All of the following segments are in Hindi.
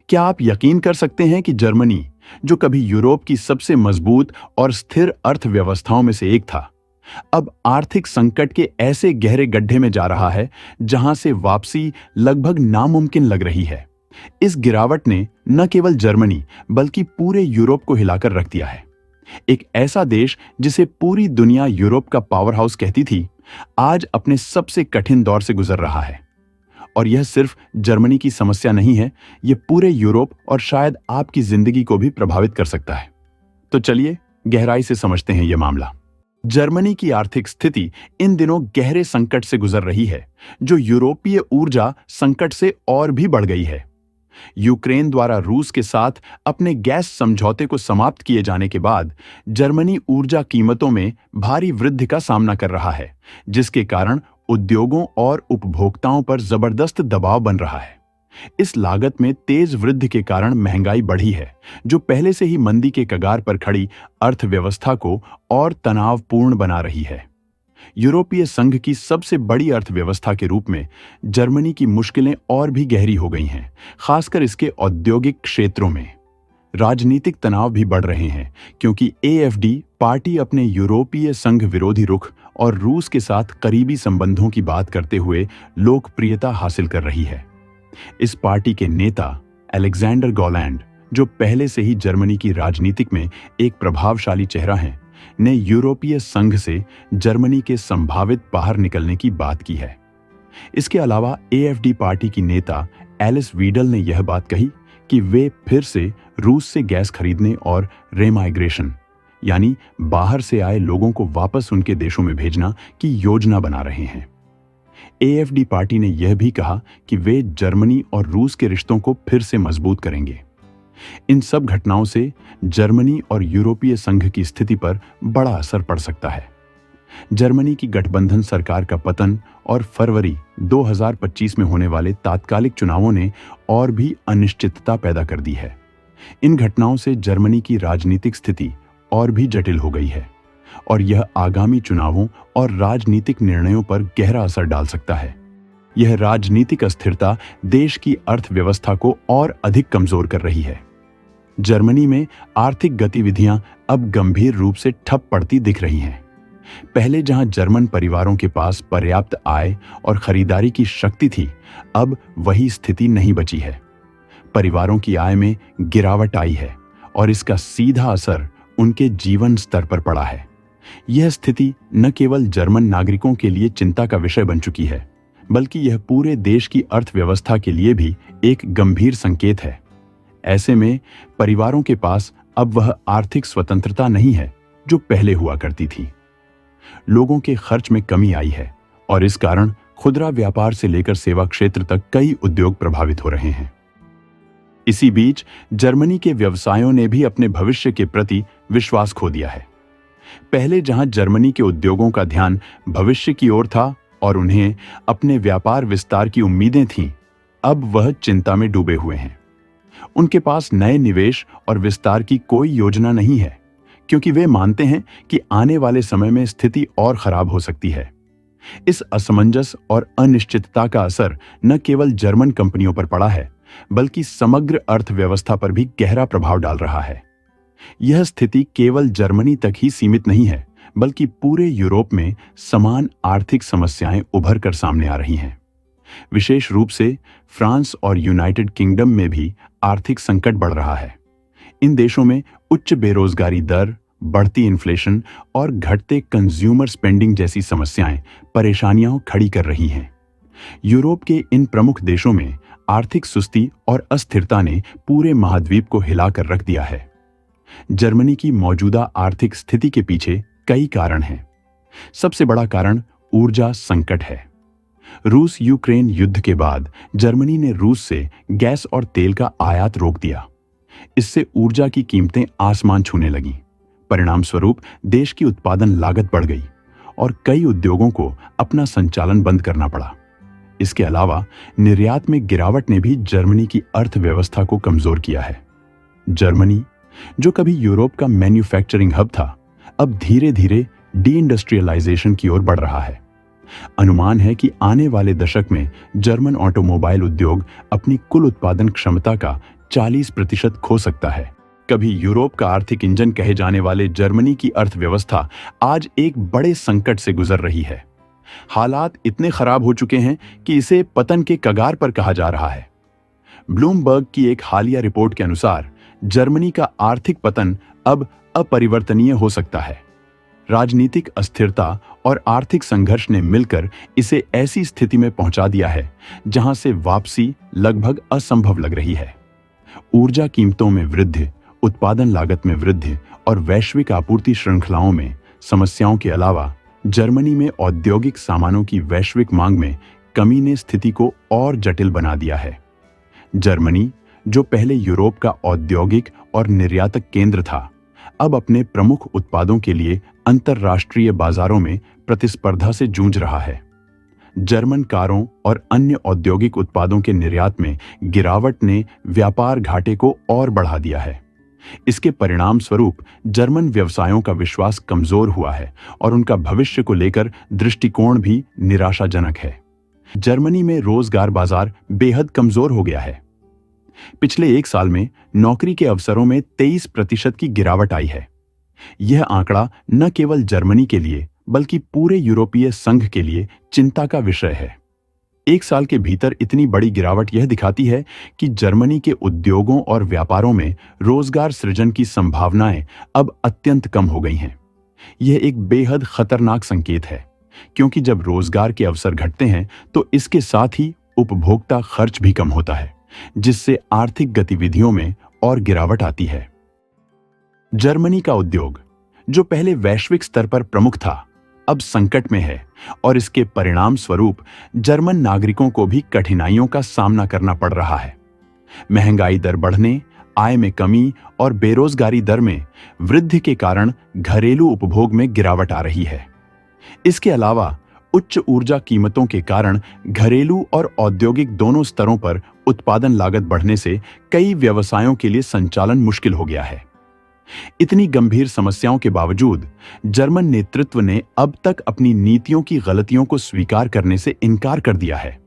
क्या आप यकीन कर सकते हैं कि जर्मनी, जो कभी यूरोप की सबसे मजबूत और स्थिर अर्थव्यवस्थाओं में से एक था, अब आर्थिक संकट के ऐसे गहरे गड्ढे में जा रहा है जहां से वापसी लगभग नामुमकिन लग रही है। इस गिरावट ने न केवल जर्मनी बल्कि पूरे यूरोप को हिलाकर रख दिया है। एक ऐसा देश जिसे पूरी दुनिया यूरोप का पावर हाउस कहती थी, आज अपने सबसे कठिन दौर से गुजर रहा है। और यह सिर्फ जर्मनी की समस्या नहीं है, यह पूरे यूरोप और शायद आपकी जिंदगी को भी प्रभावित कर सकता है। तो चलिए गहराई से समझते हैं यह मामला। जर्मनी की आर्थिक स्थिति इन दिनों गहरे संकट से गुजर रही है, जो यूरोपीय ऊर्जा संकट से और भी बढ़ गई है। यूक्रेन द्वारा रूस के साथ अपने गैस समझौते को समाप्त किए जाने के बाद जर्मनी ऊर्जा कीमतों में भारी वृद्धि का सामना कर रहा है, जिसके कारण उद्योगों और उपभोक्ताओं पर जबरदस्त दबाव बन रहा है। इस लागत में तेज वृद्धि के कारण महंगाई बढ़ी है, जो पहले से ही मंदी के कगार पर खड़ी अर्थव्यवस्था को और तनावपूर्ण बना रही है। यूरोपीय संघ की सबसे बड़ी अर्थव्यवस्था के रूप में जर्मनी की मुश्किलें और भी गहरी हो गई हैं, खासकर इसके औद्योगिक क्षेत्रों में। राजनीतिक तनाव भी बढ़ रहे हैं, क्योंकि एएफडी पार्टी अपने यूरोपीय संघ विरोधी रुख और रूस के साथ करीबी संबंधों की बात करते हुए लोकप्रियता हासिल कर रही है। इस पार्टी के नेता अलेक्जेंडर गोलैंड, जो पहले से ही जर्मनी की राजनीतिक में एक प्रभावशाली चेहरा हैं, ने यूरोपीय संघ से जर्मनी के संभावित बाहर निकलने की बात की है। इसके अलावा एएफडी पार्टी की नेता एलिस वीडल ने यह बात कही कि वे फिर से रूस से गैस खरीदने और रेमाइग्रेशन, यानी बाहर से आए लोगों को वापस उनके देशों में भेजना की योजना बना रहे हैं। एएफडी पार्टी ने यह भी कहा कि वे जर्मनी और रूस के रिश्तों को फिर से मजबूत करेंगे। इन सब घटनाओं से जर्मनी और यूरोपीय संघ की स्थिति पर बड़ा असर पड़ सकता है। जर्मनी की गठबंधन सरकार का पतन और फरवरी 2025 में होने वाले तात्कालिक चुनावों ने और भी अनिश्चितता पैदा कर दी है। इन घटनाओं से जर्मनी की राजनीतिक स्थिति और भी जटिल हो गई है और यह आगामी चुनावों और राजनीतिक निर्णयों पर गहरा असर डाल सकता है। यह राजनीतिक अस्थिरता देश की अर्थव्यवस्था को और अधिक कमजोर कर रही है। जर्मनी में आर्थिक गतिविधियां अब गंभीर रूप से ठप पड़ती दिख रही हैं। पहले जहां जर्मन परिवारों के पास पर्याप्त आय और खरीदारी की शक्ति थी, अब वही स्थिति नहीं बची है। परिवारों की आय में गिरावट आई है और इसका सीधा असर उनके जीवन स्तर पर पड़ा है। यह स्थिति न केवल जर्मन नागरिकों के लिए चिंता का विषय बन चुकी है, बल्कि यह पूरे देश की अर्थव्यवस्था के लिए भी एक गंभीर संकेत है। ऐसे में परिवारों के पास अब वह आर्थिक स्वतंत्रता नहीं है जो पहले हुआ करती थी। लोगों के खर्च में कमी आई है और इस कारण खुदरा व्यापार से लेकर सेवा क्षेत्र तक कई उद्योग प्रभावित हो रहे हैं। इसी बीच जर्मनी के व्यवसायों ने भी अपने भविष्य के प्रति विश्वास खो दिया है। पहले जहां जर्मनी के उद्योगों का ध्यान भविष्य की ओर था और उन्हें अपने व्यापार विस्तार की उम्मीदें थीं, अब वह चिंता में डूबे हुए हैं। उनके पास नए निवेश और विस्तार की कोई योजना नहीं है, क्योंकि वे मानते हैं कि आने वाले समय में स्थिति और खराब हो सकती है। इस असमंजस और अनिश्चितता का असर न केवल जर्मन कंपनियों पर पड़ा है, बल्कि समग्र अर्थव्यवस्था पर भी गहरा प्रभाव डाल रहा है। यह स्थिति केवल जर्मनी तक ही सीमित नहीं है, बल्कि पूरे यूरोप में समान आर्थिक समस्याएं उभर कर सामने आ रही हैं। विशेष रूप से फ्रांस और यूनाइटेड किंगडम में भी आर्थिक संकट बढ़ रहा है। इन देशों में उच्च बेरोजगारी दर, बढ़ती इन्फ्लेशन और घटते कंज्यूमर स्पेंडिंग जैसी समस्याएं परेशानियां खड़ी कर रही हैं। यूरोप के इन प्रमुख देशों में आर्थिक सुस्ती और अस्थिरता ने पूरे महाद्वीप को हिलाकर रख दिया है। जर्मनी की मौजूदा आर्थिक स्थिति के पीछे कई कारण हैं। सबसे बड़ा कारण ऊर्जा संकट है। रूस यूक्रेन युद्ध के बाद जर्मनी ने रूस से गैस और तेल का आयात रोक दिया। इससे ऊर्जा की कीमतें आसमान छूने लगीं। परिणाम स्वरूप देश की उत्पादन लागत बढ़ गई और कई उद्योगों को अपना संचालन बंद करना पड़ा। इसके अलावा निर्यात में गिरावट ने भी जर्मनी की अर्थव्यवस्था को कमजोर किया है। जर्मनी, जो कभी यूरोप का मैन्युफैक्चरिंग हब था, अब धीरे धीरे डी-इंडस्ट्रियलाइजेशन की ओर बढ़ रहा है। अनुमान है कि आने वाले दशक में जर्मन ऑटोमोबाइल उद्योग अपनी कुल उत्पादन क्षमता का 40% खो सकता है। कभी यूरोप का आर्थिक इंजन कहे जाने वाले जर्मनी की अर्थव्यवस्था आज एक बड़े संकट से गुजर रही है। हालात इतने खराब हो चुके हैं कि इसे पतन के कगार पर कहा जा रहा है। ब्लूमबर्ग की एक हालिया रिपोर्ट के अनुसार जर्मनी का आर्थिक पतन अब अपरिवर्तनीय हो सकता है। राजनीतिक अस्थिरता और आर्थिक संघर्ष ने मिलकर इसे ऐसी स्थिति में पहुंचा दिया है जहां से वापसी लगभग असंभव लग रही है। ऊर्जा कीमतों में वृद्धि, उत्पादन लागत में वृद्धि और वैश्विक आपूर्ति श्रृंखलाओं में समस्याओं के अलावा जर्मनी में औद्योगिक सामानों की वैश्विक मांग में कमी ने स्थिति को और जटिल बना दिया है। जर्मनी, जो पहले यूरोप का औद्योगिक और निर्यातक केंद्र था, अब अपने प्रमुख उत्पादों के लिए अंतर्राष्ट्रीय बाजारों में प्रतिस्पर्धा से जूझ रहा है। जर्मन कारों और अन्य औद्योगिक उत्पादों के निर्यात में गिरावट ने व्यापार घाटे को और बढ़ा दिया है। इसके परिणाम स्वरूप जर्मन व्यवसायों का विश्वास कमजोर हुआ है और उनका भविष्य को लेकर दृष्टिकोण भी निराशाजनक है। जर्मनी में रोजगार बाजार बेहद कमजोर हो गया है। पिछले एक साल में नौकरी के अवसरों में 23% की गिरावट आई है। यह आंकड़ा न केवल जर्मनी के लिए बल्कि पूरे यूरोपीय संघ के लिए चिंता का विषय है। एक साल के भीतर इतनी बड़ी गिरावट यह दिखाती है कि जर्मनी के उद्योगों और व्यापारों में रोजगार सृजन की संभावनाएं अब अत्यंत कम हो गई हैं। यह एक बेहद खतरनाक संकेत है, क्योंकि जब रोजगार के अवसर घटते हैं तो इसके साथ ही उपभोक्ता खर्च भी कम होता है, जिससे आर्थिक गतिविधियों में और गिरावट आती है। जर्मनी का उद्योग, जो पहले वैश्विक स्तर पर प्रमुख था, अब संकट में है और इसके परिणाम स्वरूप जर्मन नागरिकों को भी कठिनाइयों का सामना करना पड़ रहा है। महंगाई दर बढ़ने, आय में कमी और बेरोजगारी दर में वृद्धि के कारण घरेलू उपभोग में गिरावट आ रही है। इसके अलावा उच्च ऊर्जा कीमतों के कारण घरेलू और औद्योगिक दोनों स्तरों पर उत्पादन लागत बढ़ने से कई व्यवसायों के लिए संचालन मुश्किल हो गया है। इतनी गंभीर समस्याओं के बावजूद जर्मन नेतृत्व ने अब तक अपनी नीतियों की गलतियों को स्वीकार करने से इनकार कर दिया है।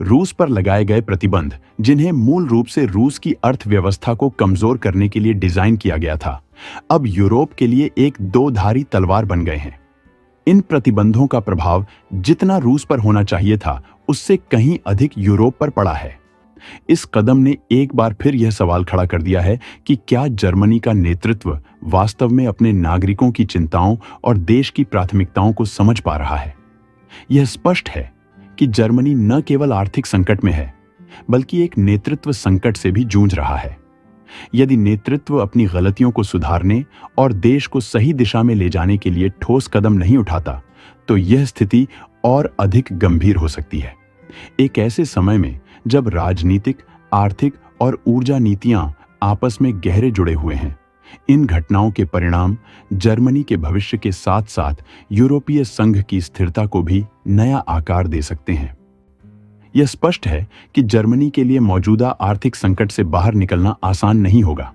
रूस पर लगाए गए प्रतिबंध, जिन्हें मूल रूप से रूस की अर्थव्यवस्था को कमजोर करने के लिए डिजाइन किया गया था, अब यूरोप के लिए एक दो-धारी तलवार बन गए हैं। इन प्रतिबंधों का प्रभाव जितना रूस पर होना चाहिए था, उससे कहीं अधिक यूरोप पर पड़ा है। इस कदम ने एक बार फिर यह सवाल खड़ा कर दिया है कि क्या जर्मनी का नेतृत्व वास्तव में अपने नागरिकों की चिंताओं और देश की प्राथमिकताओं को समझ पा रहा है। यह स्पष्ट है कि जर्मनी न केवल आर्थिक संकट में है, बल्कि एक नेतृत्व संकट से भी जूझ रहा है। यदि नेतृत्व अपनी गलतियों को सुधारने और देश को सही दिशा में ले जाने के लिए ठोस कदम नहीं उठाता, तो यह स्थिति और अधिक गंभीर हो सकती है। एक ऐसे समय में जब राजनीतिक, आर्थिक और ऊर्जा नीतियां आपस में गहरे जुड़े हुए हैं, इन घटनाओं के परिणाम जर्मनी के भविष्य के साथ साथ यूरोपीय संघ की स्थिरता को भी नया आकार दे सकते हैं। यह स्पष्ट है कि जर्मनी के लिए मौजूदा आर्थिक संकट से बाहर निकलना आसान नहीं होगा,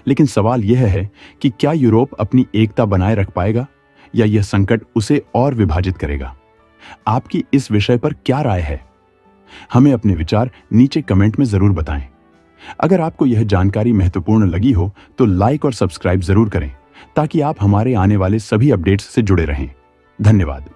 लेकिन सवाल यह है कि क्या यूरोप अपनी एकता बनाए रख पाएगा या यह संकट उसे और विभाजित करेगा। आपकी इस विषय पर क्या राय है? हमें अपने विचार नीचे कमेंट में जरूर बताएं। अगर आपको यह जानकारी महत्वपूर्ण लगी हो तो लाइक और सब्सक्राइब जरूर करें, ताकि आप हमारे आने वाले सभी अपडेट्स से जुड़े रहें। धन्यवाद।